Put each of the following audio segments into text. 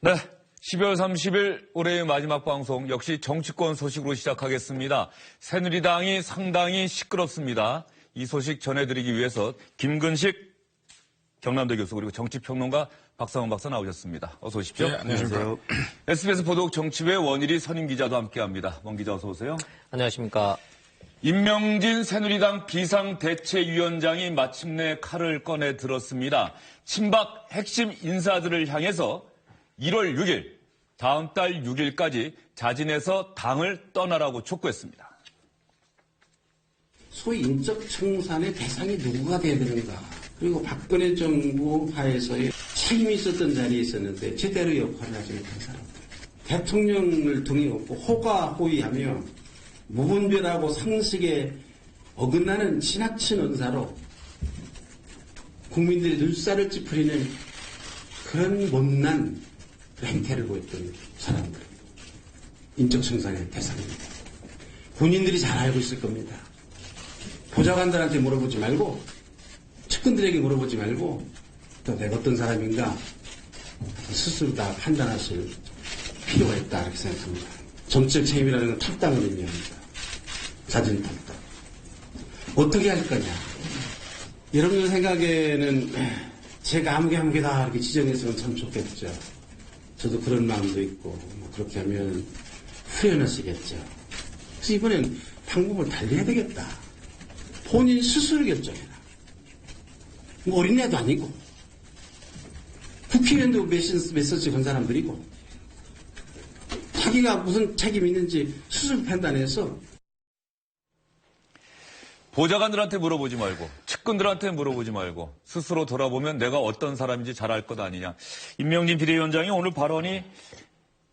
네, 12월 30일 올해의 마지막 방송 역시 정치권 소식으로 시작하겠습니다. 새누리당이 상당히 시끄럽습니다. 이 소식 전해드리기 위해서 김근식 경남대 교수 그리고 정치평론가 박상원 박사 나오셨습니다. 어서 오십시오. 네, 안녕하세요. SBS 보도국 정치부의 원일이 선임 기자도 함께합니다. 원 기자 어서 오세요. 안녕하십니까. 임명진 새누리당 비상대책위원장이 마침내 칼을 꺼내 들었습니다. 친박 핵심 인사들을 향해서 1월 6일, 다음 달 6일까지 자진해서 당을 떠나라고 촉구했습니다. 소위 인적 청산의 대상이 누구가 돼야 되는가. 그리고 박근혜 정부 하에서의 책임이 있었던 자리에 있었는데 제대로 역할을 하지 못한 사람들. 대통령을 등에 업고 호가호위하며 무분별하고 상식에 어긋나는 지나친 언사로 국민들의 눈살을 찌푸리는 그런 못난 행태를 보였던 사람들. 인적 청산의 대상입니다. 본인들이 잘 알고 있을 겁니다. 보좌관들한테 물어보지 말고 측근들에게 물어보지 말고 또 내가 어떤 사람인가 스스로 다 판단하실 필요가 있다 이렇게 생각합니다. 정치적 책임이라는 건 탈당을 의미합니다. 자진 탈당. 어떻게 할 거냐. 여러분들 생각에는 제가 아무개다 이렇게 지정했으면 참 좋겠죠. 저도 그런 마음도 있고 뭐 그렇게 하면 후련하시겠죠. 그래서 이번엔 방법을 달리해야 되겠다. 본인 스스로 결정해라. 뭐 어린애도 아니고 국회의원도 메시지 건 사람들이고 자기가 무슨 책임이 있는지 스스로 판단해서 보좌관들한테 물어보지 말고 측근들한테 물어보지 말고 스스로 돌아보면 내가 어떤 사람인지 잘 알 것 아니냐. 임명진 비대위원장이 오늘 발언이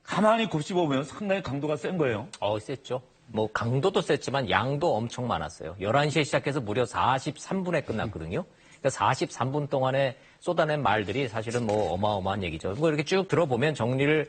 가만히 곱씹어보면 상당히 강도가 센 거예요. 셌죠. 뭐 강도도 셌지만 양도 엄청 많았어요. 11시에 시작해서 무려 43분에 끝났거든요. 그러니까 43분 동안에 쏟아낸 말들이 사실은 뭐 어마어마한 얘기죠. 뭐 이렇게 쭉 들어보면 정리를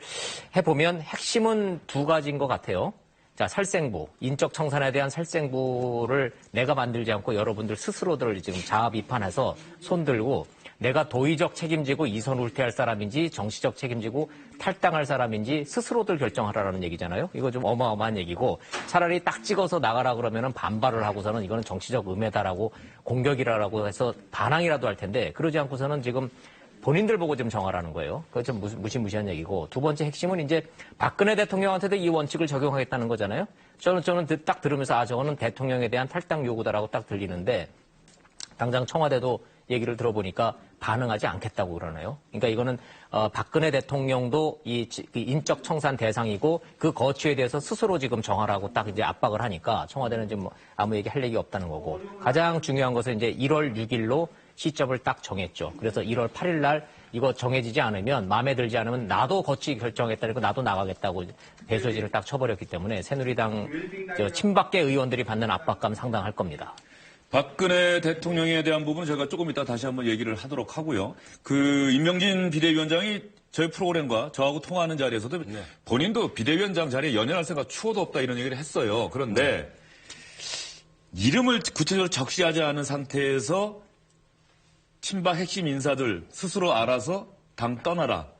해보면 핵심은 두 가지인 것 같아요. 자, 살생부, 인적 청산에 대한 살생부를 내가 만들지 않고 여러분들 스스로들 지금 자아 비판해서 손들고 내가 도의적 책임지고 이선 울퇴할 사람인지 정치적 책임지고 탈당할 사람인지 스스로들 결정하라는 얘기잖아요. 이거 좀 어마어마한 얘기고 차라리 딱 찍어서 나가라 그러면은 반발을 하고서는 이거는 정치적 음해다라고 공격이라고 해서 반항이라도 할 텐데 그러지 않고서는 지금 본인들 보고 좀 정하라는 거예요. 그거 좀 무시무시한 얘기고. 두 번째 핵심은 이제 박근혜 대통령한테도 이 원칙을 적용하겠다는 거잖아요. 저는 딱 들으면서 저거는 대통령에 대한 탈당 요구다라고 딱 들리는데 당장 청와대도 얘기를 들어보니까 반응하지 않겠다고 그러네요. 그러니까 이거는 박근혜 대통령도 이 인적 청산 대상이고 그 거취에 대해서 스스로 지금 정하라고 딱 이제 압박을 하니까 청와대는 지금 뭐 아무 얘기 할 얘기 없다는 거고 가장 중요한 것은 이제 1월 6일로 시점을 딱 정했죠. 그래서 1월 8일 날 이거 정해지지 않으면 마음에 들지 않으면 나도 거치 결정했다니까 나도 나가겠다고 배소진을 딱 쳐버렸기 때문에 새누리당 친박계 의원들이 받는 압박감 상당할 겁니다. 박근혜 대통령에 대한 부분은 저희가 조금 이따 다시 한번 얘기를 하도록 하고요. 그 임명진 비대위원장이 저희 프로그램과 저하고 통화하는 자리에서도 본인도 비대위원장 자리에 연연할 생각 추호도 없다 이런 얘기를 했어요. 그런데 이름을 구체적으로 적시하지 않은 상태에서 친박 핵심 인사들 스스로 알아서 당 떠나라.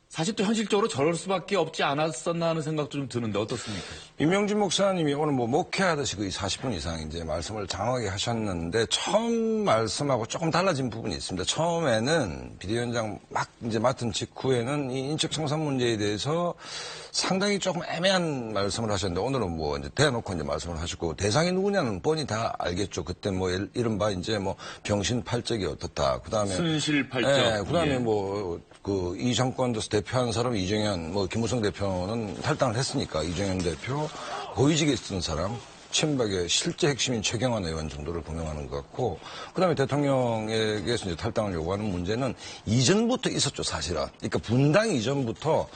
사실 또 현실적으로 저럴 수밖에 없지 않았었나 하는 생각도 좀 드는데 어떻습니까? 임명진 목사님이 오늘 뭐 목회하듯이 거의 40분 이상 이제 말씀을 장황하게 하셨는데 처음 말씀하고 조금 달라진 부분이 있습니다. 처음에는 비대위원장 막 이제 맡은 직후에는 이 인적 청산 문제에 대해서 상당히 조금 애매한 말씀을 하셨는데 오늘은 뭐 이제 대놓고 이제 말씀을 하셨고 대상이 누구냐는 뻔히 다 알겠죠. 그때 뭐 이른바 이제 뭐 병신팔적이 어떻다. 그다음에 순실팔적. 네, 그다음에 뭐 그 이 정권에서 대표한 사람 이정현, 뭐 김무성 대표는 탈당을 했으니까 이정현 대표 고위직에 있었던 사람. 친박의 실제 핵심인 최경환 의원 정도를 분명하는 것 같고 그다음에 대통령에게서 이제 탈당을 요구하는 문제는 이전부터 있었죠, 사실은. 그러니까 분당 이전부터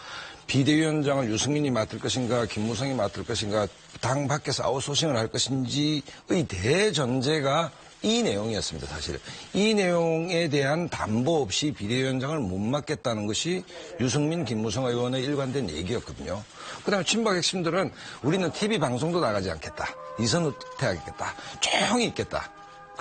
비대위원장을 유승민이 맡을 것인가 김무성이 맡을 것인가 당 밖에서 아웃소싱을 할 것인지의 대전제가 이 내용이었습니다, 사실. 이 내용에 대한 담보 없이 비대위원장을 못 맡겠다는 것이 유승민, 김무성 의원의 일관된 얘기였거든요. 그다음에 친박 핵심들은 우리는 TV 방송도 나가지 않겠다. 이선 후퇴하겠다. 조용히 있겠다.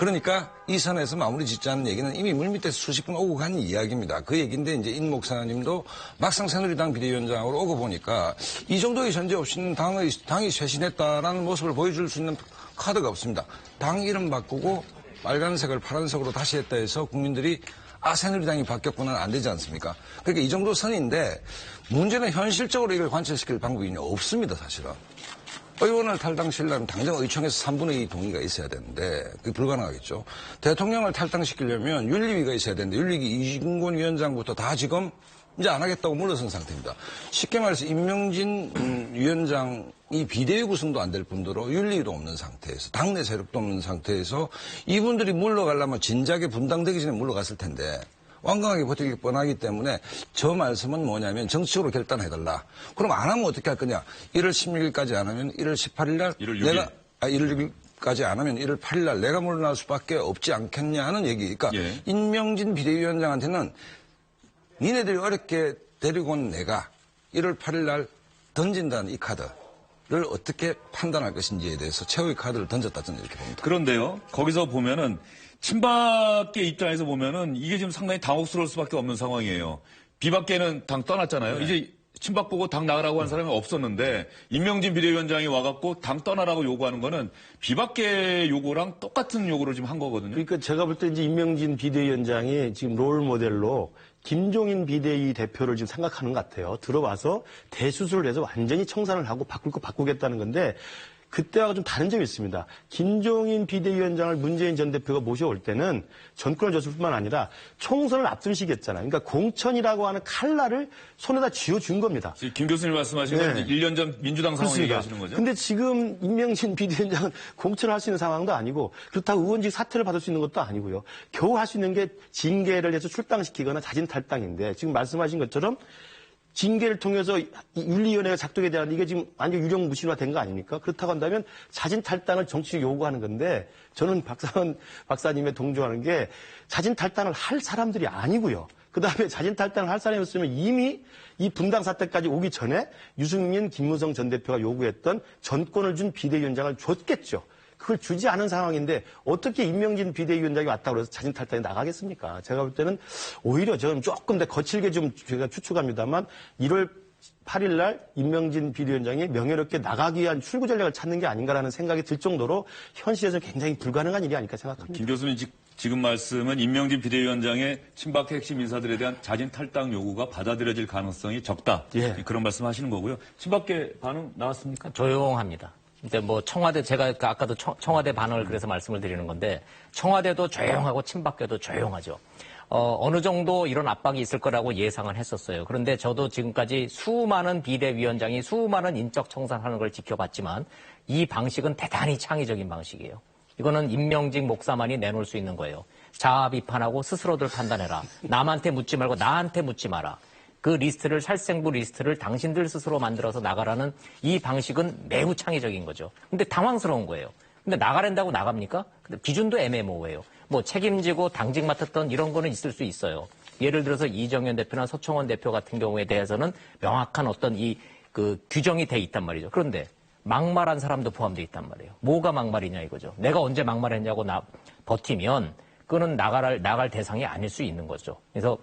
그러니까 이 선에서 마무리 짓자는 얘기는 이미 물밑에서 수십 분 오고 간 이야기입니다. 그 얘기인데 이제 인 목사님도 막상 새누리당 비대위원장으로 오고 보니까 이 정도의 전제 없이는 당이 쇄신했다라는 모습을 보여줄 수 있는 카드가 없습니다. 당 이름 바꾸고 빨간색을 파란색으로 다시 했다 해서 국민들이 새누리당이 바뀌었구나 안 되지 않습니까? 그러니까 이 정도 선인데 문제는 현실적으로 이걸 관철시킬 방법이 없습니다, 사실은. 의원을 탈당시키려면 당장 의총에서 3분의 2 동의가 있어야 되는데 그게 불가능하겠죠. 대통령을 탈당시키려면 윤리위가 있어야 되는데 윤리위 이진곤 위원장부터 다 지금 이제 안 하겠다고 물러선 상태입니다. 쉽게 말해서 임명진 위원장이 비대위 구성도 안 될 뿐더러 윤리위도 없는 상태에서 당내 세력도 없는 상태에서 이분들이 물러가려면 진작에 분당되기 전에 물러갔을 텐데 완강하게 버티기 뻔하기 때문에 저 말씀은 뭐냐면 정치적으로 결단해달라. 그럼 안 하면 어떻게 할 거냐. 1월 16일까지 안 하면 1월 18일 날 1월 6일까지 안 하면 1월 8일 날 내가 물러날 수밖에 없지 않겠냐 하는 얘기. 그러니까 예. 임명진 비대위원장한테는 니네들이 어렵게 데리고 온 내가 1월 8일 날 던진다는 이 카드를 어떻게 판단할 것인지에 대해서 최후의 카드를 던졌다 저는 이렇게 봅니다. 그런데요, 거기서 보면은 친박계 입장에서 보면은 이게 지금 상당히 당혹스러울 수밖에 없는 상황이에요. 비박계는 당 떠났잖아요. 네. 이제 친박 보고 당 나가라고 한 사람이 없었는데 임명진 비대위원장이 와갖고 당 떠나라고 요구하는 거는 비박계 요구랑 똑같은 요구를 지금 한 거거든요. 그러니까 제가 볼 때 이제 임명진 비대위원장이 지금 롤 모델로 김종인 비대위 대표를 지금 생각하는 것 같아요. 들어와서 대수술을 해서 완전히 청산을 하고 바꿀 거 바꾸겠다는 건데 그때와 좀 다른 점이 있습니다. 김종인 비대위원장을 문재인 전 대표가 모셔올 때는 전권을 줬을 뿐만 아니라 총선을 앞둔 시기였잖아요. 그러니까 공천이라고 하는 칼날을 손에다 쥐어준 겁니다. 김 교수님 말씀하신 건 네. 1년 전 민주당 상황 그렇습니다. 얘기하시는 거죠? 근데 지금 임명진 비대위원장은 공천을 할 수 있는 상황도 아니고 그렇다고 의원직 사퇴를 받을 수 있는 것도 아니고요. 겨우 할 수 있는 게 징계를 해서 출당시키거나 자진 탈당인데 지금 말씀하신 것처럼 징계를 통해서 윤리위원회가 작동에 대한 이게 지금 완전 유령 무실화 된 거 아닙니까? 그렇다고 한다면 자진 탈당을 정치적 요구하는 건데 저는 박상원 박사님의 동조하는 게 자진 탈당을 할 사람들이 아니고요. 그다음에 자진 탈당을 할 사람이었으면 이미 이 분당 사태까지 오기 전에 유승민, 김무성 전 대표가 요구했던 전권을 준 비대위원장을 줬겠죠. 그걸 주지 않은 상황인데 어떻게 임명진 비대위원장이 왔다고 해서 자진 탈당에 나가겠습니까? 제가 볼 때는 오히려 저는 조금 더 거칠게 좀 제가 추측합니다만 1월 8일 날 임명진 비대위원장이 명예롭게 나가기 위한 출구 전략을 찾는 게 아닌가라는 생각이 들 정도로 현실에서 굉장히 불가능한 일이 아닐까 생각합니다. 김 교수님 지금 말씀은 임명진 비대위원장의 친박 핵심 인사들에 대한 자진 탈당 요구가 받아들여질 가능성이 적다. 예. 그런 말씀하시는 거고요. 친박계 반응 나왔습니까? 조용합니다. 근데 뭐 청와대 제가 아까도 청와대 반응을 그래서 말씀을 드리는 건데 청와대도 조용하고 친박계도 조용하죠. 어느 정도 이런 압박이 있을 거라고 예상은 했었어요. 그런데 저도 지금까지 수많은 비대위원장이 수많은 인적 청산하는 걸 지켜봤지만 이 방식은 대단히 창의적인 방식이에요. 이거는 임명직 목사만이 내놓을 수 있는 거예요. 자아 비판하고 스스로들 판단해라. 남한테 묻지 말고 나한테 묻지 마라. 그 리스트를 살생부 리스트를 당신들 스스로 만들어서 나가라는 이 방식은 매우 창의적인 거죠. 근데 당황스러운 거예요. 근데 나가랜다고 나갑니까? 근데 기준도 애매모호해요. 뭐 책임지고 당직 맡았던 이런 거는 있을 수 있어요. 예를 들어서 이정현 대표나 서청원 대표 같은 경우에 대해서는 명확한 어떤 그 규정이 돼 있단 말이죠. 그런데 막말한 사람도 포함되어 있단 말이에요. 뭐가 막말이냐 이거죠. 내가 언제 막말했냐고 버티면 그거는 나갈 대상이 아닐 수 있는 거죠. 그래서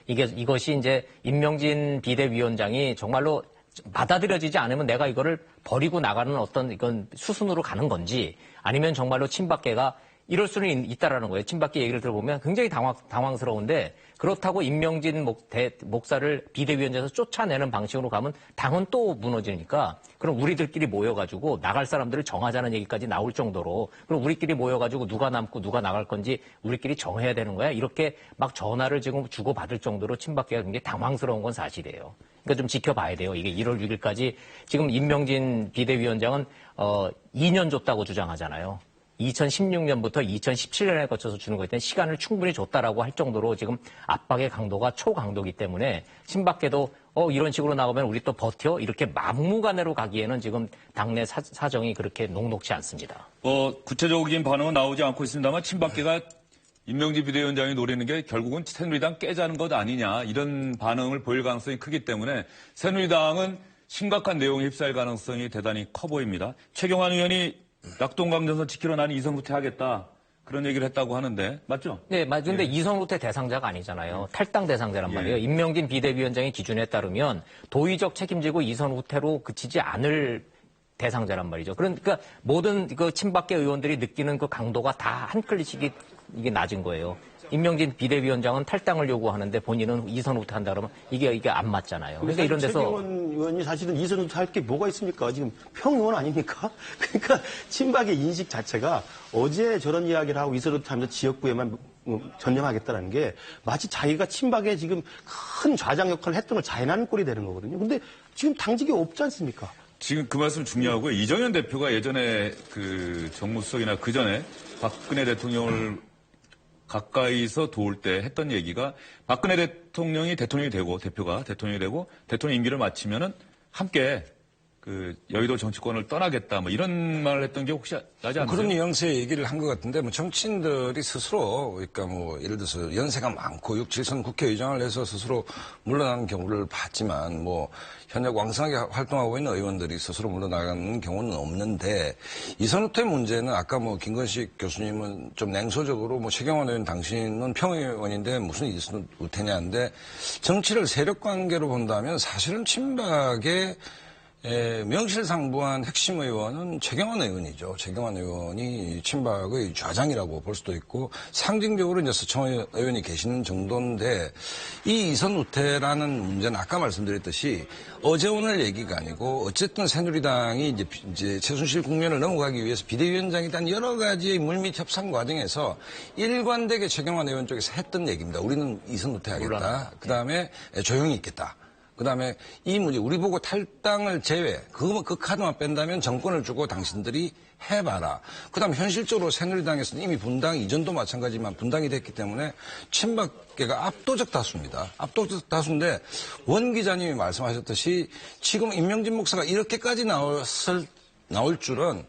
이것이 이제 임명진 비대위원장이 정말로 받아들여지지 않으면 내가 이거를 버리고 나가는 어떤 이건 수순으로 가는 건지 아니면 정말로 친박계가 이럴 수는 있다라는 거예요. 친박계 얘기를 들어보면 굉장히 당황스러운데 그렇다고 임명진 목사를 비대위원장에서 쫓아내는 방식으로 가면 당은 또 무너지니까 그럼 우리들끼리 모여가지고 나갈 사람들을 정하자는 얘기까지 나올 정도로 그럼 우리끼리 모여가지고 누가 남고 누가 나갈 건지 우리끼리 정해야 되는 거야. 이렇게 막 전화를 지금 주고받을 정도로 친박계가 굉장히 당황스러운 건 사실이에요. 그러니까 좀 지켜봐야 돼요. 이게 1월 6일까지 지금 임명진 비대위원장은 2년 줬다고 주장하잖아요. 2016년부터 2017년에 거쳐서 주는 거에 대한 시간을 충분히 줬다라고 할 정도로 지금 압박의 강도가 초강도기 때문에 친박계도 이런 식으로 나오면 우리 또 버텨? 이렇게 막무가내로 가기에는 지금 당내 사정이 그렇게 녹록지 않습니다. 구체적인 반응은 나오지 않고 있습니다만 친박계가 임명진 비대위원장이 노리는 게 결국은 새누리당 깨자는 것 아니냐 이런 반응을 보일 가능성이 크기 때문에 새누리당은 심각한 내용에 휩싸일 가능성이 대단히 커 보입니다. 최경환 의원이 낙동강전선 지키러 나는 이선구태 하겠다. 그런 얘기를 했다고 하는데 맞죠? 네, 맞는데 이선후퇴 대상자가 아니잖아요. 탈당 대상자란 말이에요. 임명진 비대위원장의 기준에 따르면 도의적 책임지고 이선후퇴로 그치지 않을 대상자란 말이죠. 그러니까 모든 그 친박계 의원들이 느끼는 그 강도가 다 한 클릭이 이게 낮은 거예요. 임명진 비대위원장은 탈당을 요구하는데 본인은 이선후퇴한다 그러면 이게 안 맞잖아요. 그러니까 이런 데서 최경원 의원이 사실은 이선후퇴 할 게 뭐가 있습니까? 지금 평의원 아닙니까? 그러니까 친박의 인식 자체가 어제 저런 이야기를 하고 이선후퇴하면서 지역구에만 전념하겠다는 게 마치 자기가 친박에 지금 큰 좌장 역할을 했던 걸 자인하는 꼴이 되는 거거든요. 근데 지금 당직이 없지 않습니까? 지금 그 말씀 중요하고요. 이정현 대표가 예전에 그 정무수석이나 그 전에 박근혜 대통령을 가까이서 도울 때 했던 얘기가 박근혜 대통령이 대통령이 되고 대표가 대통령이 되고 대통령 임기를 마치면은 함께 그 여의도 정치권을 떠나겠다 뭐 이런 말을 했던 게 혹시 나지 않나요? 그런 뉘앙스의 얘기를 한 것 같은데 뭐 정치인들이 스스로 그러니까 뭐 예를 들어서 연세가 많고 6, 7선 국회의장을 해서 스스로 물러나는 경우를 봤지만 뭐 현역 왕성하게 활동하고 있는 의원들이 스스로 물러나가는 경우는 없는데 이선후퇴 문제는 아까 뭐 김건식 교수님은 좀 냉소적으로 뭐 최경환 의원 당신은 평의원인데 무슨 이선후퇴냐는데 정치를 세력 관계로 본다면 사실은 친박의 명실상부한 핵심 의원은 최경환 의원이죠. 최경환 의원이 친박의 좌장이라고 볼 수도 있고 상징적으로 이제 서청 의원이 계시는 정도인데 이 이선후퇴라는 문제는 아까 말씀드렸듯이 어제 오늘 얘기가 아니고 어쨌든 새누리당이 이제 최순실 국면을 넘어가기 위해서 비대위원장에 대한 여러 가지의 물밑 협상 과정에서 일관되게 최경환 의원 쪽에서 했던 얘기입니다. 우리는 이선후퇴하겠다. 그다음에 조용히 있겠다. 그다음에 이 문제 우리 보고 탈당을 제외 그 카드만 뺀다면 정권을 주고 당신들이 해봐라. 그다음 현실적으로 새누리당에서는 이미 분당 이전도 마찬가지지만 분당이 됐기 때문에 친박계가 압도적 다수입니다. 압도적 다수인데 원 기자님이 말씀하셨듯이 지금 임명진 목사가 이렇게까지 나올 줄은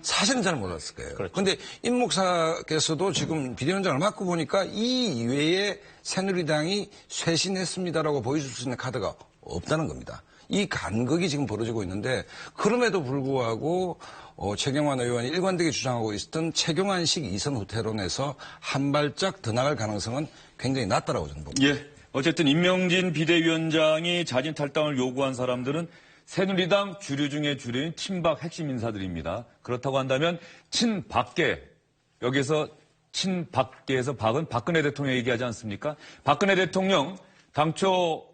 사실은 잘 몰랐을 거예요. 그런데 임 목사께서도 지금 비대위원장을 맡고 보니까 이 이외에 새누리당이 쇄신했습니다라고 보여줄 수 있는 카드가 없다는 겁니다. 이 간극이 지금 벌어지고 있는데 그럼에도 불구하고 최경환 의원이 일관되게 주장하고 있었던 최경환식 이선후퇴론에서 한 발짝 더 나갈 가능성은 굉장히 낮다라고 저는 봅니다. 예. 어쨌든 임명진 비대위원장이 자진 탈당을 요구한 사람들은 새누리당 주류 중에 주류인 친박 핵심 인사들입니다. 그렇다고 한다면 친박계, 여기서 친박계에서 박은 박근혜 대통령 얘기하지 않습니까? 박근혜 대통령 당초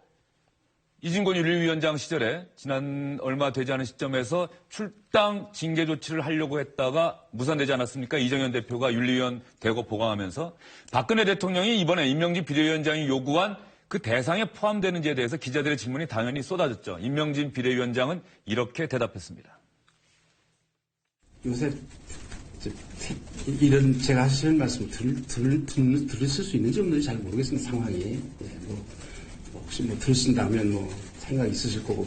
이진권 윤리위원장 시절에 지난 얼마 되지 않은 시점에서 출당 징계 조치를 하려고 했다가 무산되지 않았습니까? 이정현 대표가 윤리위원 대거 보강하면서 박근혜 대통령이 이번에 임명진 비대위원장이 요구한 그 대상에 포함되는지에 대해서 기자들의 질문이 당연히 쏟아졌죠. 임명진 비대위원장은 이렇게 대답했습니다. 요새 이런 제가 하시는 말씀 들으실 수 있는지 없는지 잘 모르겠습니다. 상황이. 혹시 들으신다면 생각이 있으실 거고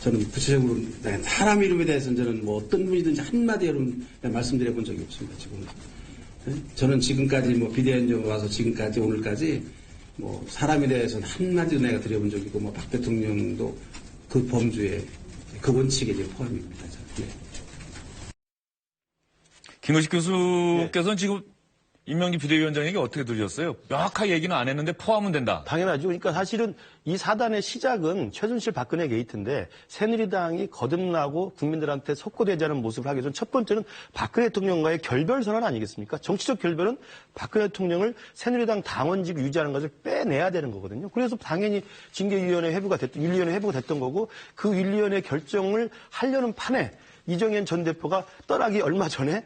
저는 구체적으로 사람 이름에 대해서는 저는 어떤 분이든지 한마디 여러분 말씀드려 본 적이 없습니다. 지금 저는 지금까지 비대위원장 와서 지금까지 오늘까지 사람에 대해서는 한마디도 내가 드려본 적이 있고 박 대통령도 그 범주에 그 원칙에 이제 포함입니다. 네. 김은식 교수께서는 지금 임명진 비대위원장에게 어떻게 들으셨어요? 명확하게 얘기는 안 했는데 포함은 된다. 당연하죠. 그러니까 사실은 이 사단의 시작은 최순실 박근혜 게이트인데 새누리당이 거듭나고 국민들한테 속고되지 않은 모습을 하기 전 첫 번째는 박근혜 대통령과의 결별 선언 아니겠습니까? 정치적 결별은 박근혜 대통령을 새누리당 당원직 유지하는 것을 빼내야 되는 거거든요. 그래서 당연히 징계위원회 회부가 됐던, 윤리위원회 회부가 됐던 거고 그 윤리위원회 결정을 하려는 판에 이정현 전 대표가 떠나기 얼마 전에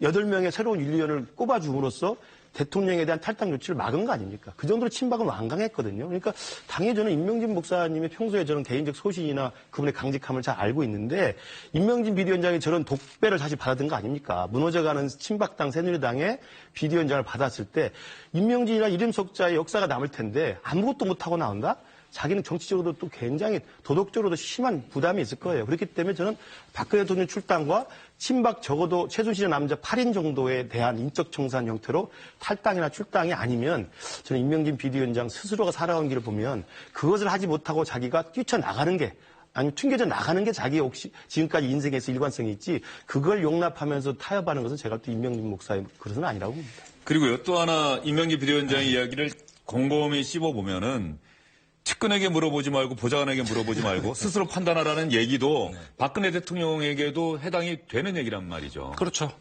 8명의 새로운 윤리위원을 꼽아줌으로써 대통령에 대한 탈당 조치를 막은 거 아닙니까? 그 정도로 친박은 완강했거든요. 그러니까 당연히 저는 임명진 목사님의 평소에 저는 개인적 소신이나 그분의 강직함을 잘 알고 있는데 임명진 비대위원장이 저런 독배를 다시 받아든 거 아닙니까? 무너져가는 친박당 새누리당의 비대위원장을 받았을 때 임명진이나 이름 석자의 역사가 남을 텐데 아무것도 못하고 나온다? 자기는 정치적으로도 또 굉장히 도덕적으로도 심한 부담이 있을 거예요. 그렇기 때문에 저는 박근혜 대통령 출당과 친박 적어도 최순실의 남자 8인 정도에 대한 인적 청산 형태로 탈당이나 출당이 아니면 저는 임명진 비대위원장 스스로가 살아온 길을 보면 그것을 하지 못하고 자기가 뛰쳐나가는 게 아니면 튕겨져 나가는 게 자기 혹시 지금까지 인생에서 일관성이 있지 그걸 용납하면서 타협하는 것은 제가 또 임명진 목사의 그것은 아니라고 봅니다. 그리고요, 또 하나 임명진 비대위원장의 이야기를 곰곰이 씹어보면은 측근에게 물어보지 말고 보좌관에게 물어보지 말고 스스로 판단하라는 얘기도 박근혜 대통령에게도 해당이 되는 얘기란 말이죠. 그렇죠.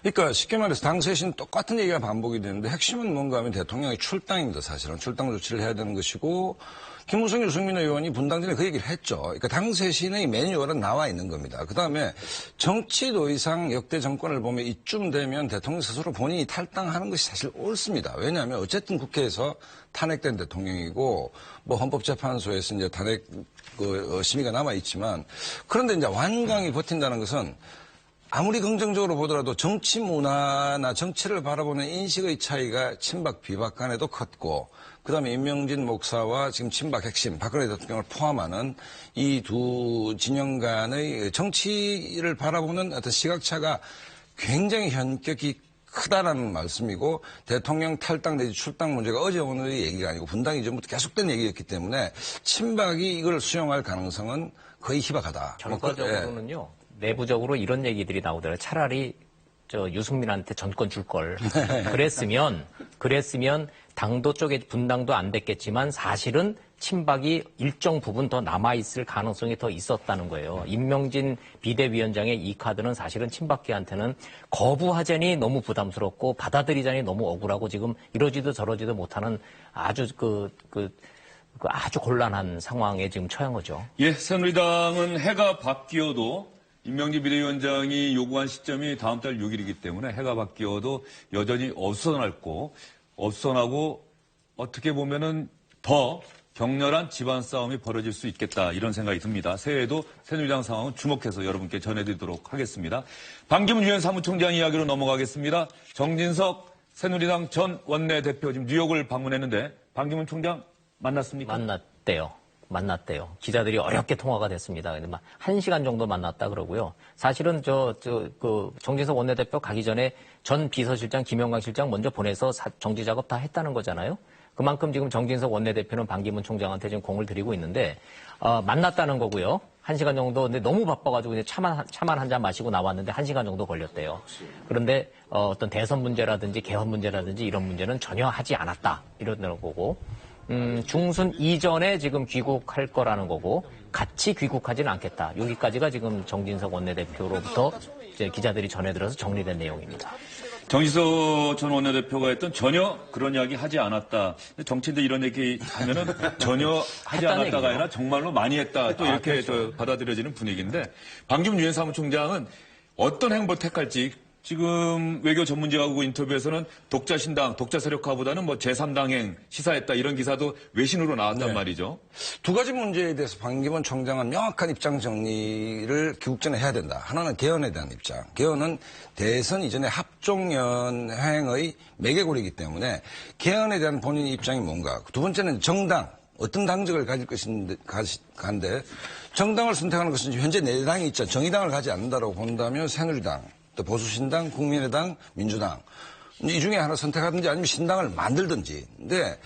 그러니까 쉽게 말해서 당 쇄신 똑같은 얘기가 반복이 되는데 핵심은 뭔가 하면 대통령의 출당입니다. 사실은 출당 조치를 해야 되는 것이고 김무성 유승민 의원이 분당 전에 그 얘기를 했죠. 그러니까 당 쇄신의 매뉴얼은 나와 있는 겁니다. 그다음에 정치도의상 역대 정권을 보면 이쯤 되면 대통령 스스로 본인이 탈당하는 것이 사실 옳습니다. 왜냐하면 어쨌든 국회에서 탄핵된 대통령이고 뭐 헌법재판소에서 이제 탄핵 심의가 남아 있지만 그런데 이제 완강히 버틴다는 것은 아무리 긍정적으로 보더라도 정치 문화나 정치를 바라보는 인식의 차이가 친박 비박 간에도 컸고 그다음에 임명진 목사와 지금 친박 핵심 박근혜 대통령을 포함하는 이 두 진영 간의 정치를 바라보는 어떤 시각차가 굉장히 현격히 크다라는 말씀이고 대통령 탈당 내지 출당 문제가 어제 오늘의 얘기가 아니고 분당 이전부터 계속된 얘기였기 때문에 친박이 이걸 수용할 가능성은 거의 희박하다. 결과적으로는요. 내부적으로 이런 얘기들이 나오더라고요. 차라리 유승민한테 전권 줄 걸. 그랬으면 당도 쪽에 분당도 안 됐겠지만 사실은 친박이 일정 부분 더 남아있을 가능성이 더 있었다는 거예요. 임명진 비대위원장의 이 카드는 사실은 친박계한테는 거부하자니 너무 부담스럽고 받아들이자니 너무 억울하고 지금 이러지도 저러지도 못하는 아주 아주 곤란한 상황에 지금 처한 거죠. 예, 새누리당은 해가 바뀌어도 임명진 비대위원장이 요구한 시점이 다음 달 6일이기 때문에 해가 바뀌어도 여전히 어수선하고 어떻게 보면은 더 격렬한 집안 싸움이 벌어질 수 있겠다 이런 생각이 듭니다. 새해에도 새누리당 상황은 주목해서 여러분께 전해드리도록 하겠습니다. 반기문 유엔 사무총장 이야기로 넘어가겠습니다. 정진석 새누리당 전 원내대표 지금 뉴욕을 방문했는데 반기문 총장 만났습니까? 만났대요. 기자들이 어렵게 통화가 됐습니다. 근데 1시간 정도 만났다 그러고요. 사실은 정진석 원내대표 가기 전에 전 비서실장 김영광 실장 먼저 보내서 정지 작업 다 했다는 거잖아요. 그만큼 지금 정진석 원내대표는 반기문 총장한테 지금 공을 들이고 있는데 만났다는 거고요. 1시간 정도 근데 너무 바빠가지고 이제 차만 한 잔 마시고 나왔는데 1시간 정도 걸렸대요. 그런데 어떤 대선 문제라든지 개헌 문제라든지 이런 문제는 전혀 하지 않았다 이러는 거고. 중순 이전에 지금 귀국할 거라는 거고 같이 귀국하지는 않겠다. 여기까지가 지금 정진석 원내대표로부터 이제 기자들이 전해 들어서 정리된 내용입니다. 정진석 전 원내대표가 했던 전혀 그런 이야기 하지 않았다. 정치인들 이런 얘기 하면은 전혀 하지 않았다가 아니라 정말로 많이 했다. 또 이렇게 그렇죠. 받아들여지는 분위기인데 반기문 유엔 사무총장은 어떤 행보를 택할지 지금 외교 전문지하고 인터뷰에서는 독자 신당, 독자 세력화보다는 뭐 제3당행 시사했다 이런 기사도 외신으로 나왔단 말이죠. 두 가지 문제에 대해서 반기문 총장은 명확한 입장 정리를 귀국 전에 해야 된다. 하나는 개헌에 대한 입장. 개헌은 대선 이전에 합종연행의 매개골이기 때문에 개헌에 대한 본인의 입장이 뭔가. 두 번째는 정당. 어떤 당적을 가질 것인데, 정당을 선택하는 것은 현재 네 당이 있죠. 정의당을 가지 않는다고 본다면 새누리당. 또 보수신당, 국민의당, 민주당. 이 중에 하나 선택하든지 아니면 신당을 만들든지. 근데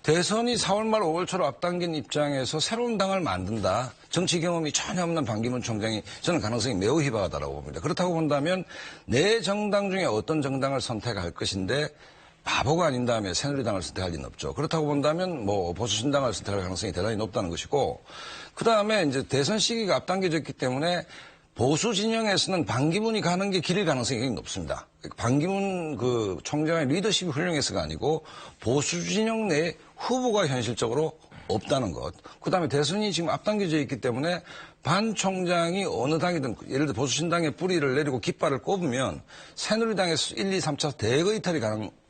대선이 4월 말 5월 초로 앞당긴 입장에서 새로운 당을 만든다. 정치 경험이 전혀 없는 반기문 총장이 저는 가능성이 매우 희박하다고 봅니다. 그렇다고 본다면 네 정당 중에 어떤 정당을 선택할 것인데 바보가 아닌 다음에 새누리당을 선택할 리는 없죠. 그렇다고 본다면 뭐 보수신당을 선택할 가능성이 대단히 높다는 것이고 그다음에 이제 대선 시기가 앞당겨져 있기 때문에 보수 진영에서는 반기문이 가는 게 길일 가능성이 굉장히 높습니다. 반기문 총장의 리더십이 훌륭해서가 아니고 보수 진영 내 후보가 현실적으로 없다는 것. 그다음에 대선이 지금 앞당겨져 있기 때문에 반 총장이 어느 당이든 예를 들어 보수신당의 뿌리를 내리고 깃발을 꼽으면 새누리당에서 1, 2, 3차 대거이탈이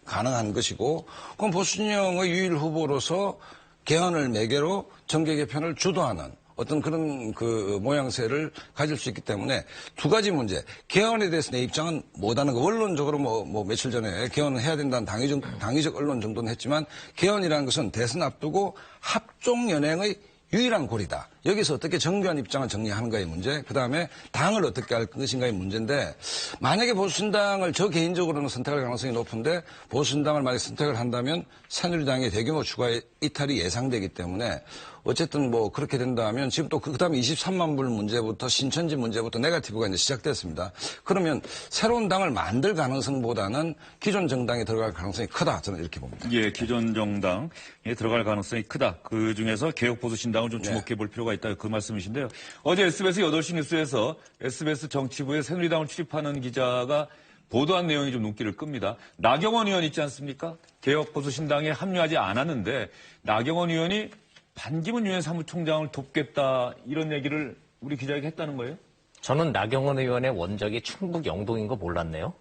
가능한 것이고 그럼 보수 진영의 유일 후보로서 개헌을 매개로 정계 개편을 주도하는 어떤 그런 모양새를 가질 수 있기 때문에 두 가지 문제. 개헌에 대해서 내 입장은 못하는 거. 원론적으로 뭐 며칠 전에 개헌을 해야 된다는 당위적 언론 정도는 했지만 개헌이라는 것은 대선 앞두고 합종연행의 유일한 고리다. 여기서 어떻게 정교한 입장을 정리하는가의 문제, 그 다음에 당을 어떻게 할 것인가의 문제인데 만약에 보수신당을 저 개인적으로는 선택할 가능성이 높은데 보수신당을 만약에 선택을 한다면 새누리당의 대규모 추가 이탈이 예상되기 때문에 어쨌든 뭐 그렇게 된다면 지금 또 그다음에 23만 불 문제부터 신천지 문제부터 네거티브가 이제 시작됐습니다. 그러면 새로운 당을 만들 가능성보다는 기존 정당에 들어갈 가능성이 크다. 저는 이렇게 봅니다. 예, 기존 정당에 들어갈 가능성이 크다. 그 중에서 개혁보수신당을 좀 주목해 볼 필요가 있다. 그 말씀이신데요. 어제 SBS 8시 뉴스에서 SBS 정치부의 새누리당을 출입하는 기자가 보도한 내용이 좀 눈길을 끕니다. 나경원 의원 있지 않습니까? 개혁보수신당에 합류하지 않았는데 나경원 의원이 반기문 유엔 사무총장을 돕겠다 이런 얘기를 우리 기자에게 했다는 거예요? 저는 나경원 의원의 원적이 충북 영동인 거 몰랐네요.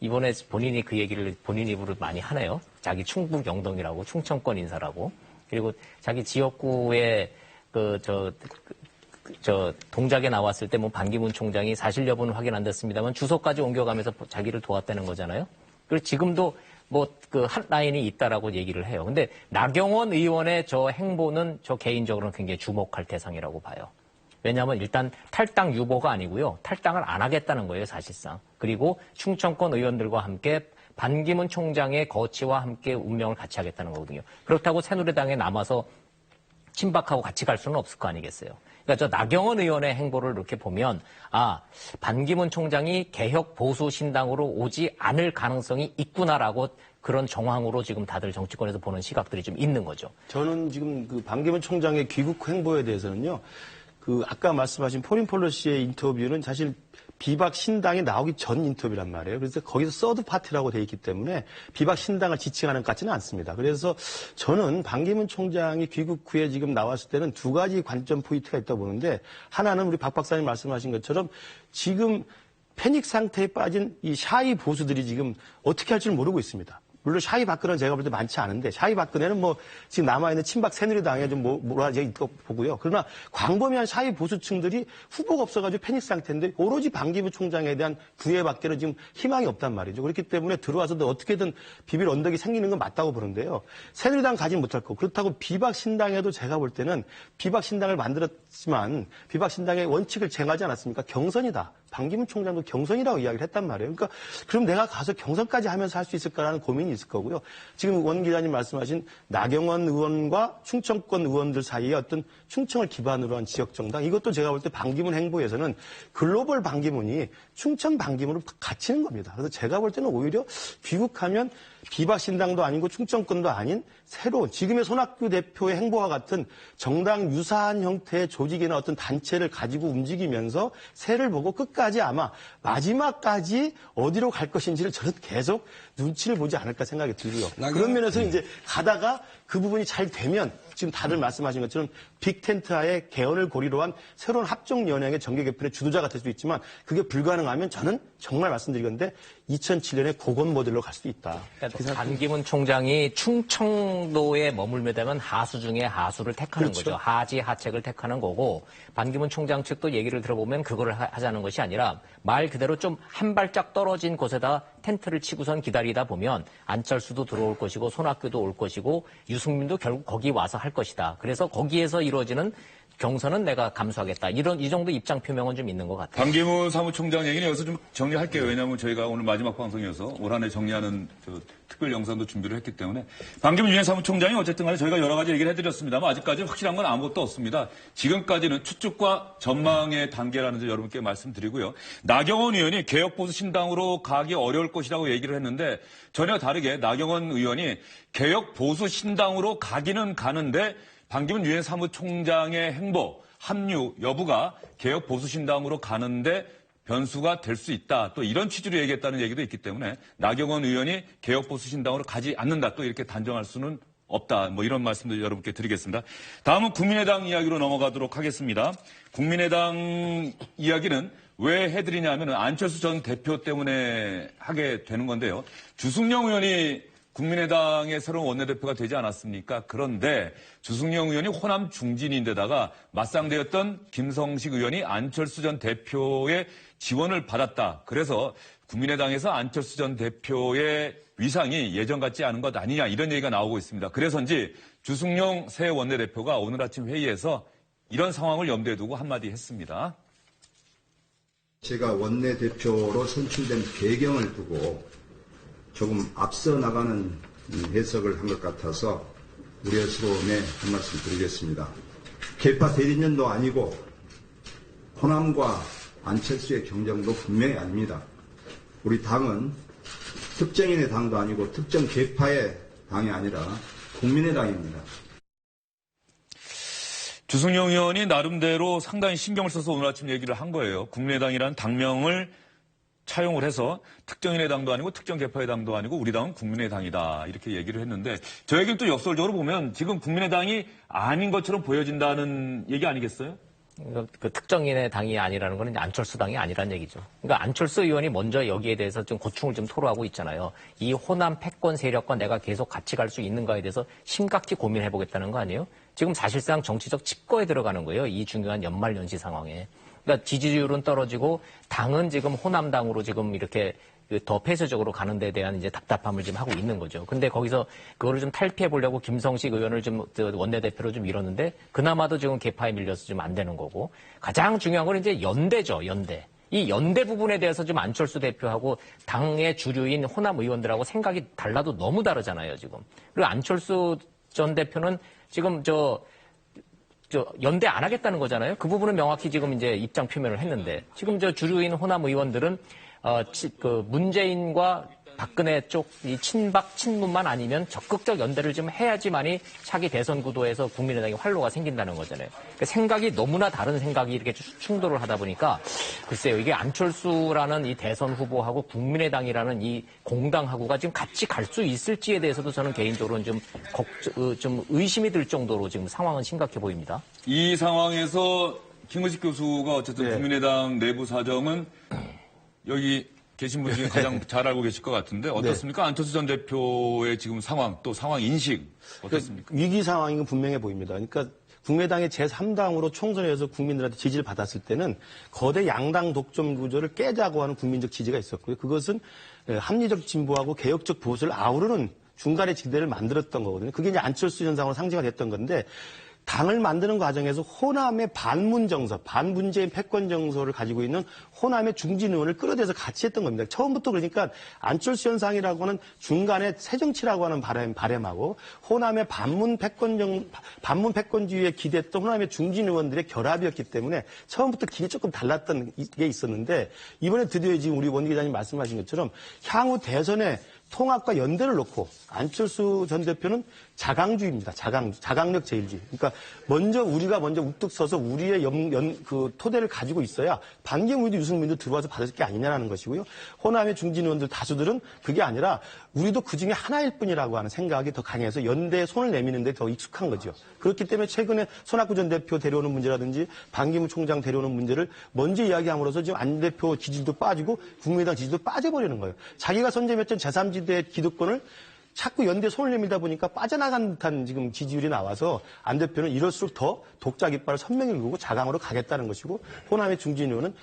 이번에 본인이 그 얘기를 본인 입으로 많이 하네요. 자기 충북 영동이라고, 충청권 인사라고. 그리고 자기 지역구에 동작에 나왔을 때 뭐 반기문 총장이 사실 여부는 확인 안 됐습니다만 주소까지 옮겨가면서 자기를 도왔다는 거잖아요. 그리고 지금도 뭐 그 한 라인이 있다라고 얘기를 해요. 근데 나경원 의원의 저 행보는 저 개인적으로는 굉장히 주목할 대상이라고 봐요. 왜냐하면 일단 탈당 유보가 아니고요. 탈당을 안 하겠다는 거예요, 사실상. 그리고 충청권 의원들과 함께 반기문 총장의 거취와 함께 운명을 같이 하겠다는 거거든요. 그렇다고 새누리당에 남아서 친박하고 같이 갈 수는 없을 거 아니겠어요. 그러니까 저 나경원 의원의 행보를 이렇게 보면 반기문 총장이 개혁 보수 신당으로 오지 않을 가능성이 있구나라고 그런 정황으로 지금 다들 정치권에서 보는 시각들이 좀 있는 거죠. 저는 지금 그 반기문 총장의 귀국 행보에 대해서는요. 그 아까 말씀하신 포린 폴러시의 인터뷰는 사실 비박 신당이 나오기 전 인터뷰란 말이에요. 그래서 거기서 서드 파티라고 돼 있기 때문에 비박 신당을 지칭하는 것 같지는 않습니다. 그래서 저는 반기문 총장이 귀국 후에 지금 나왔을 때는 두 가지 관점 포인트가 있다고 보는데 하나는 우리 박 박사님 말씀하신 것처럼 지금 패닉 상태에 빠진 이 샤이 보수들이 지금 어떻게 할 줄 모르고 있습니다. 물론 샤이 박근혜는 제가 볼 때 많지 않은데 샤이 박근혜는 뭐 지금 남아있는 친박 새누리당에 좀 몰아져 있고 보고요. 그러나 광범위한 샤이 보수층들이 후보가 없어가지고 패닉 상태인데 오로지 반기문 총장에 대한 구애밖에는 지금 희망이 없단 말이죠. 그렇기 때문에 들어와서도 어떻게든 비빌 언덕이 생기는 건 맞다고 보는데요. 새누리당 가진 못할 거. 그렇다고 비박 신당에도 제가 볼 때는 비박 신당을 만들었지만 비박 신당의 원칙을 쟁하지 않았습니까? 경선이다. 반기문 총장도 경선이라고 이야기를 했단 말이에요. 그러니까 그럼 내가 가서 경선까지 하면서 할 수 있을까라는 고민이 있을 거고요. 지금 원 기자님 말씀하신 나경원 의원과 충청권 의원들 사이에 어떤 충청을 기반으로 한 지역정당 이것도 제가 볼 때 반기문 행보에서는 글로벌 반기문이 충청 반기문으로 갇히는 겁니다. 그래서 제가 볼 때는 오히려 귀국하면 비박 신당도 아니고 충청권도 아닌 새로운 지금의 손학규 대표의 행보와 같은 정당 유사한 형태의 조직이나 어떤 단체를 가지고 움직이면서 새를 보고 끝까지 아마 마지막까지 어디로 갈 것인지를 저는 계속 눈치를 보지 않을까 생각이 들고요. 그런 면에서 이제 가다가 그 부분이 잘 되면 지금 다들 말씀하신 것처럼 빅텐트하에 개헌을 고리로 한 새로운 합종 연행의 정계 개편의 주도자가 될 수도 있지만 그게 불가능하면 저는 정말 말씀드리건데 2007년에 고건 모델로 갈 수도 있다. 그러니까 반기문 총장이 충청도에 머물면다면 하수 중에 하수를 택하는 그렇죠. 거죠. 하지 하책을 택하는 거고 반기문 총장 측도 얘기를 들어보면 그거를 하자는 것이 아니라 말 그대로 좀 한 발짝 떨어진 곳에다 텐트를 치고선 기다리다 보면 안철수도 들어올 것이고 손학규도 올 것이고 유승민도 결국 거기 와서 할 것이다. 그래서 거기에서 이루어지는 경선은 내가 감수하겠다. 이 정도 입장 표명은 좀 있는 것 같아요. 반기문 사무총장 얘기는 여기서 좀 정리할게요. 왜냐하면 저희가 오늘 마지막 방송이어서 올 한 해 정리하는 특별 영상도 준비를 했기 때문에 반기문 유엔 사무총장이 어쨌든 간에 저희가 여러 가지 얘기를 해드렸습니다만 아직까지 확실한 건 아무것도 없습니다. 지금까지는 추측과 전망의 단계라는 점 여러분께 말씀드리고요. 나경원 의원이 개혁보수 신당으로 가기 어려울 것이라고 얘기를 했는데 전혀 다르게 나경원 의원이 개혁보수 신당으로 가기는 가는데 반기문 유엔 사무총장의 행보, 합류 여부가 개혁 보수신당으로 가는데 변수가 될 수 있다. 또 이런 취지로 얘기했다는 얘기도 있기 때문에 나경원 의원이 개혁 보수신당으로 가지 않는다. 또 이렇게 단정할 수는 없다. 뭐 이런 말씀도 여러분께 드리겠습니다. 다음은 국민의당 이야기로 넘어가도록 하겠습니다. 국민의당 이야기는 왜 해드리냐면 안철수 전 대표 때문에 하게 되는 건데요. 주승용 의원이 국민의당의 새로운 원내대표가 되지 않았습니까? 그런데 주승용 의원이 호남 중진인데다가 맞상대였던 김성식 의원이 안철수 전 대표의 지원을 받았다. 그래서 국민의당에서 안철수 전 대표의 위상이 예전 같지 않은 것 아니냐 이런 얘기가 나오고 있습니다. 그래서인지 주승용 새 원내대표가 오늘 아침 회의에서 이런 상황을 염두에 두고 한마디 했습니다. 제가 원내대표로 선출된 배경을 두고 조금 앞서 나가는 해석을 한 것 같아서 우려스러움에 한 말씀 드리겠습니다. 계파 대리년도 아니고 호남과 안철수의 경쟁도 분명히 아닙니다. 우리 당은 특정인의 당도 아니고 특정 계파의 당이 아니라 국민의당입니다. 주승용 의원이 나름대로 상당히 신경을 써서 오늘 아침 얘기를 한 거예요. 국민의당이라는 당명을 차용을 해서 특정인의 당도 아니고 특정 계파의 당도 아니고 우리 당은 국민의당이다 이렇게 얘기를 했는데 저 얘기를 또 역설적으로 보면 지금 국민의당이 아닌 것처럼 보여진다는 얘기 아니겠어요? 그 특정인의 당이 아니라는 건 안철수 당이 아니란 얘기죠. 그러니까 안철수 의원이 먼저 여기에 대해서 좀 고충을 좀 토로하고 있잖아요. 이 호남 패권 세력과 내가 계속 같이 갈 수 있는가에 대해서 심각히 고민해보겠다는 거 아니에요? 지금 사실상 정치적 칩거에 들어가는 거예요. 이 중요한 연말연시 상황에. 그러니까 지지율은 떨어지고 당은 지금 호남당으로 지금 이렇게 더 폐쇄적으로 가는 데 대한 이제 답답함을 지금 하고 있는 거죠. 근데 거기서 그거를 좀 탈피해 보려고 김성식 의원을 좀 원내대표로 좀 밀었는데 그나마도 지금 계파에 밀려서 좀 안 되는 거고 가장 중요한 건 이제 연대죠, 연대. 이 연대 부분에 대해서 좀 안철수 대표하고 당의 주류인 호남 의원들하고 생각이 달라도 너무 다르잖아요, 지금. 그리고 안철수 전 대표는 지금 연대 안 하겠다는 거잖아요. 그 부분은 명확히 지금 이제 입장 표명을 했는데 지금 주류인 호남 의원들은 문재인과 박근혜 쪽 이 친박 친문만 아니면 적극적 연대를 좀 해야지만이 차기 대선 구도에서 국민의당의 활로가 생긴다는 거잖아요. 그러니까 생각이 너무나 다른 생각이 이렇게 충돌을 하다 보니까 글쎄요, 이게 안철수라는 이 대선 후보하고 국민의당이라는 이 공당하고가 지금 같이 갈 수 있을지에 대해서도 저는 개인적으로는 좀 의심이 들 정도로 지금 상황은 심각해 보입니다. 이 상황에서 김은식 교수가 어쨌든 국민의당 내부 사정은 여기 계신 분 중에 가장 잘 알고 계실 것 같은데 어떻습니까? 안철수 전 대표의 지금 상황 또 상황 인식 어떻습니까? 위기 상황인 건 분명해 보입니다. 그러니까 국민의당의 제3당으로 총선에서 국민들한테 지지를 받았을 때는 거대 양당 독점 구조를 깨자고 하는 국민적 지지가 있었고요. 그것은 합리적 진보하고 개혁적 보수를 아우르는 중간의 지대를 만들었던 거거든요. 그게 이제 안철수 현상으로 상징화 됐던 건데 당을 만드는 과정에서 호남의 반문 정서, 반문재인 패권 정서를 가지고 있는 호남의 중진 의원을 끌어들여서 같이 했던 겁니다. 처음부터 그러니까 안철수 현상이라고 하는 중간에 새정치라고 하는 바램하고 호남의 반문 패권주의에 기대했던 호남의 중진 의원들의 결합이었기 때문에 처음부터 길이 조금 달랐던 게 있었는데 이번에 드디어 지금 우리 원 기자님 말씀하신 것처럼 향후 대선에 통합과 연대를 놓고 안철수 전 대표는 자강주의입니다. 자강력 제일주의. 그러니까 우리가 먼저 우뚝 서서 우리의 토대를 가지고 있어야 반기문도 유승민도 들어와서 받을 게 아니냐라는 것이고요. 호남의 중진 의원들 다수들은 그게 아니라 우리도 그중에 하나일 뿐이라고 하는 생각이 더 강해서 연대에 손을 내미는 데 더 익숙한 거죠. 그렇기 때문에 최근에 손학규 전 대표 데려오는 문제라든지 반기문 총장 데려오는 문제를 먼저 이야기함으로써 지금 안 대표 지지도 빠지고 국민의당 지지도 빠져버리는 거예요. 자기가 선점했던 제3지대 기득권을 자꾸 연대에 손을 내밀다 보니까 빠져나간 듯한 지금 지지율이 나와서 안 대표는 이럴수록 더 독자 깃발을 선명히 들고 자강으로 가겠다는 것이고 호남의 중진 의원은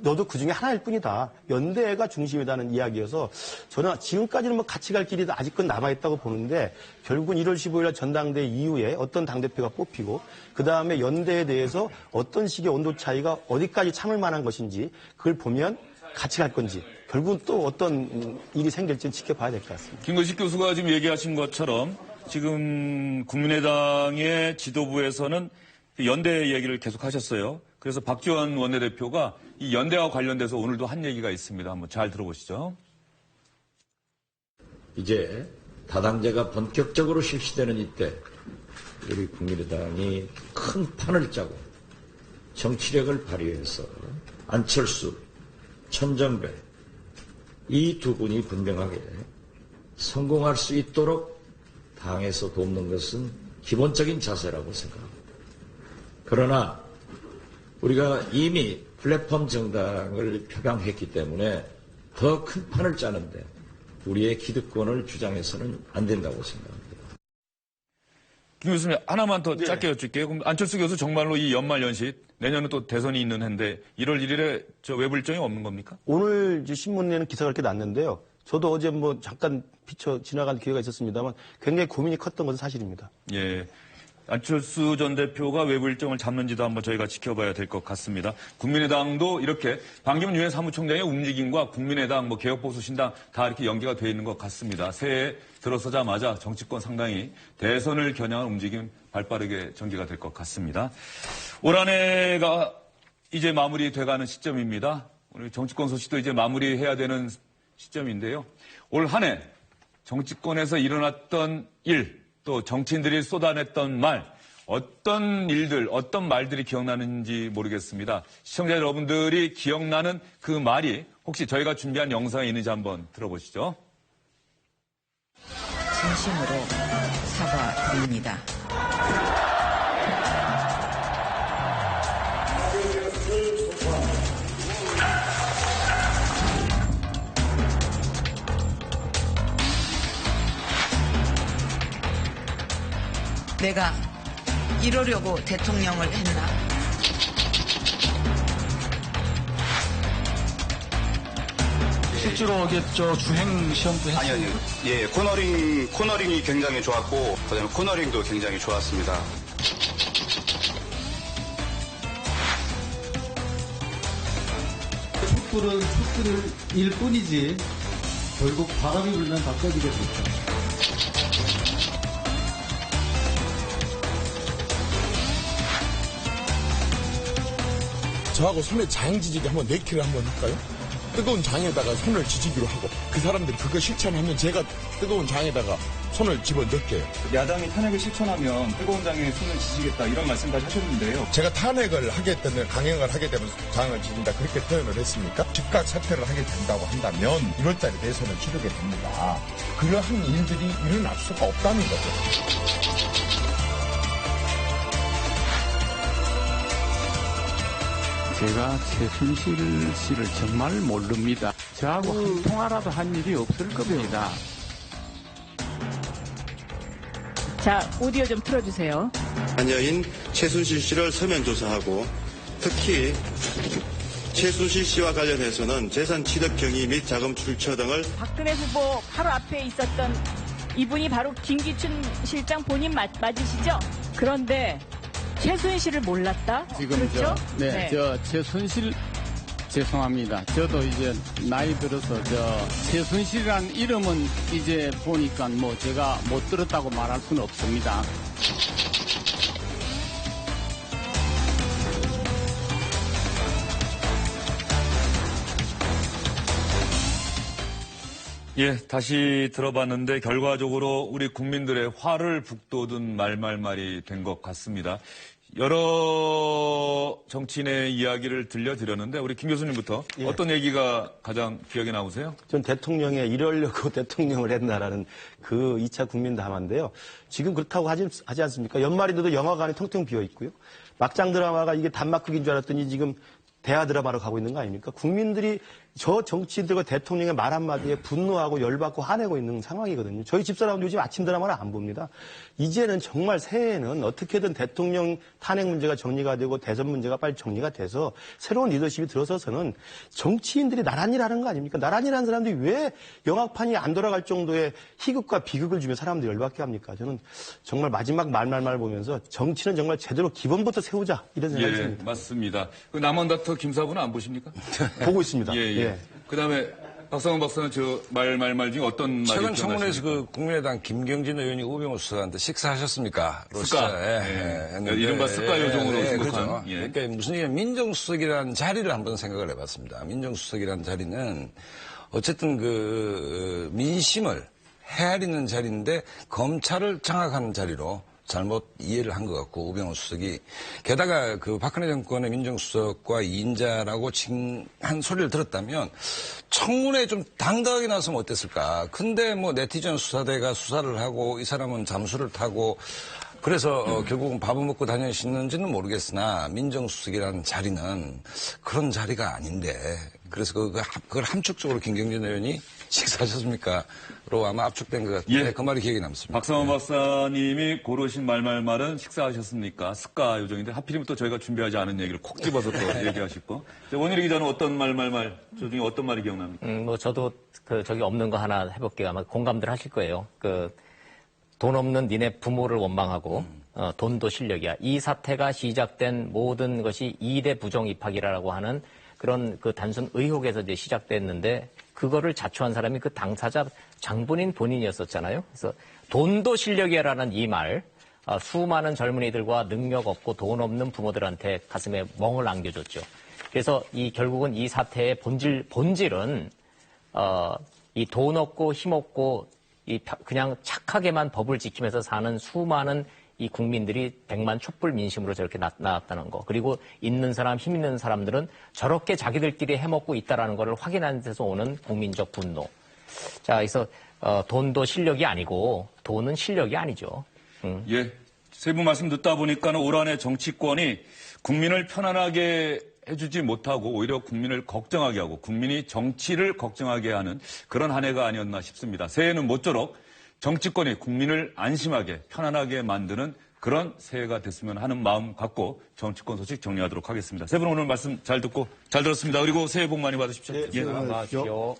너도 그중에 하나일 뿐이다. 연대가 중심이라는 이야기여서 저는 지금까지는 같이 갈 길이 아직은 남아있다고 보는데 결국은 1월 15일 전당대회 이후에 어떤 당대표가 뽑히고 그다음에 연대에 대해서 어떤 식의 온도 차이가 어디까지 참을 만한 것인지 그걸 보면 같이 갈 건지 결국은 또 어떤 일이 생길지는 지켜봐야 될 것 같습니다. 김근식 교수가 지금 얘기하신 것처럼 지금 국민의당의 지도부에서는 연대 얘기를 계속 하셨어요. 그래서 박지원 원내대표가 이 연대와 관련돼서 오늘도 한 얘기가 있습니다. 한번 잘 들어보시죠. 이제 다당제가 본격적으로 실시되는 이때 우리 국민의당이 큰 판을 짜고 정치력을 발휘해서 안철수, 천정배 이 두 분이 분명하게 성공할 수 있도록 당에서 돕는 것은 기본적인 자세라고 생각합니다. 그러나 우리가 이미 플랫폼 정당을 표방했기 때문에 더 큰 판을 짜는데 우리의 기득권을 주장해서는 안 된다고 생각합니다. 김 교수님 하나만 더 짧게 여쭐게요. 그럼 안철수 교수 정말로 이 연말연시 내년은 또 대선이 있는 해인데 1월 1일에 외부 일정이 없는 겁니까? 오늘 이제 신문에는 기사가 이렇게 났는데요. 저도 어제 잠깐 지나간 기회가 있었습니다만 굉장히 고민이 컸던 것은 사실입니다. 예. 안철수 전 대표가 외부 일정을 잡는지도 한번 저희가 지켜봐야 될 것 같습니다. 국민의당도 이렇게 반기문 유엔 사무총장의 움직임과 국민의당, 개혁보수신당 다 이렇게 연계가 되어 있는 것 같습니다. 새해 들어서자마자 정치권 상당히 대선을 겨냥한 움직임 발빠르게 전개가 될 것 같습니다. 올 한 해가 이제 마무리돼가는 시점입니다. 우리 정치권 소식도 이제 마무리해야 되는 시점인데요. 올 한 해 정치권에서 일어났던 일, 또 정치인들이 쏟아냈던 말, 어떤 일들, 어떤 말들이 기억나는지 모르겠습니다. 시청자 여러분들이 기억나는 그 말이 혹시 저희가 준비한 영상에 있는지 한번 들어보시죠. 진심으로 사과드립니다. 내가 이러려고 대통령을 했나? 실제로 이게 주행 시험도 했어요. 아니요. 예, 코너링이 굉장히 좋았고, 그다음에 코너링도 굉장히 좋았습니다. 촛불은 촛불일 뿐이지 결국 바람이 불면 다 꺼지게 됐죠. 저하고 손에 장 지지기 한번 네키를 한번 할까요? 뜨거운 장에다가 손을 지지기로 하고 그 사람들이 그거 실천하면 제가 뜨거운 장에다가 손을 집어넣을게요. 야당이 탄핵을 실천하면 뜨거운 장에 손을 지지겠다 이런 말씀까지 하셨는데요. 제가 탄핵을 하겠다면 강행을 하게 되면 장을 지진다 그렇게 표현을 했습니까? 즉각 사퇴를 하게 된다고 한다면 1월달에 대선을 치르게 됩니다. 그러한 일들이 일어날 수가 없다는 거죠. 제가 최순실 씨를 정말 모릅니다. 저하고 한 통화라도 한 일이 없을 겁니다. 자, 오디오 좀 틀어주세요. 자녀인 최순실 씨를 서면 조사하고 특히 최순실 씨와 관련해서는 재산 취득 경위 및 자금 출처 등을 박근혜 후보 바로 앞에 있었던 이분이 바로 김기춘 실장 본인 맞으시죠? 그런데 최순실을 몰랐다? 지금 그렇죠? 최순실 죄송합니다. 저도 이제 나이 들어서 최순실이라는 이름은 이제 보니까 제가 못 들었다고 말할 수는 없습니다. 예, 다시 들어봤는데 결과적으로 우리 국민들의 화를 북돋은 말이 된 것 같습니다. 여러 정치인의 이야기를 들려드렸는데 우리 김 교수님부터 어떤 얘기가 가장 기억에 남으세요? 전 대통령에 이러려고 대통령을 했나라는 그 2차 국민 담화인데요. 지금 그렇다고 하지 않습니까? 연말인데도 영화관이 텅텅 비어 있고요. 막장 드라마가 이게 단막극인 줄 알았더니 지금 대화 드라마로 가고 있는 거 아닙니까? 국민들이 저 정치인들과 대통령의 말 한마디에 분노하고 열받고 화내고 있는 상황이거든요. 저희 집사람도 요즘 아침 드라마를 안 봅니다. 이제는 정말 새해에는 어떻게든 대통령 탄핵 문제가 정리가 되고 대선 문제가 빨리 정리가 돼서 새로운 리더십이 들어서서는 정치인들이 나란히 하는 거 아닙니까? 나란히 하는 사람들이 왜 영화판이 안 돌아갈 정도의 희극과 비극을 주면 사람들이 열받게 합니까? 저는 정말 마지막 말 보면서 정치는 정말 제대로 기본부터 세우자 이런 생각이 듭니다. 예, 맞습니다. 그 남원 닥터 김사부는 안 보십니까? 보고 있습니다. 예. 그다음에 박상원 박사는 저 말 중에 어떤 말이 최근 기억나십니까? 청문회에서 그 국민의당 김경진 의원이 우병우 수석한테 식사하셨습니까? 스카. 했는데, 이른바 스카 요정으로 그렇죠. 등극한. 그러니까 무슨 얘기냐면 민정수석이라는 자리를 한번 생각을 해봤습니다. 민정수석이라는 자리는 어쨌든 그 민심을 헤아리는 자리인데 검찰을 장악하는 자리로 잘못 이해를 한 것 같고 우병우 수석이 게다가 그 박근혜 정권의 민정수석과 2인자라고 한 소리를 들었다면 청문회에 좀 당당하게 나서면 어땠을까. 근데 네티즌 수사대가 수사를 하고 이 사람은 잠수를 타고 그래서 결국은 밥을 먹고 다니시는지는 모르겠으나 민정수석이라는 자리는 그런 자리가 아닌데 그래서 그걸 함축적으로 김경진 의원이 식사하셨습니까?로 아마 압축된 것 같은데 그 말이 기억에 남습니다. 박상원 박사님이 고르신 말은 식사하셨습니까? 스카 요정인데 하필이면 또 저희가 준비하지 않은 얘기를 콕 집어서 또 얘기하셨고 원일이 기자는 어떤 저 중에 어떤 말이 기억납니까? 저도 저기 없는 거 하나 해볼게요. 아마 공감들 하실 거예요. 돈 없는 니네 부모를 원망하고 돈도 실력이야. 이 사태가 시작된 모든 것이 2대 부정 입학이라고 하는 그런 그 단순 의혹에서 이제 시작됐는데 그거를 자초한 사람이 그 당사자 장본인 본인이었었잖아요. 그래서 돈도 실력이야라는 이 말, 수많은 젊은이들과 능력 없고 돈 없는 부모들한테 가슴에 멍을 안겨줬죠. 그래서 결국은 이 사태의 본질은 이 돈 없고 힘 없고 그냥 착하게만 법을 지키면서 사는 수많은 이 국민들이 백만 촛불 민심으로 저렇게 나왔다는 거. 그리고 있는 사람, 힘 있는 사람들은 저렇게 자기들끼리 해먹고 있다라는 것을 확인하는 데서 오는 국민적 분노. 자, 그래서 돈도 실력이 아니고 돈은 실력이 아니죠. 예. 세 분 말씀 듣다 보니까는 올 한해 정치권이 국민을 편안하게 해주지 못하고 오히려 국민을 걱정하게 하고 국민이 정치를 걱정하게 하는 그런 한 해가 아니었나 싶습니다. 새해는 모쪼록 정치권이 국민을 안심하게 편안하게 만드는 그런 새해가 됐으면 하는 마음 갖고 정치권 소식 정리하도록 하겠습니다. 세 분 오늘 말씀 잘 듣고 잘 들었습니다. 그리고 새해 복 많이 받으십시오. 네, 새해 복 많이 받으십시오.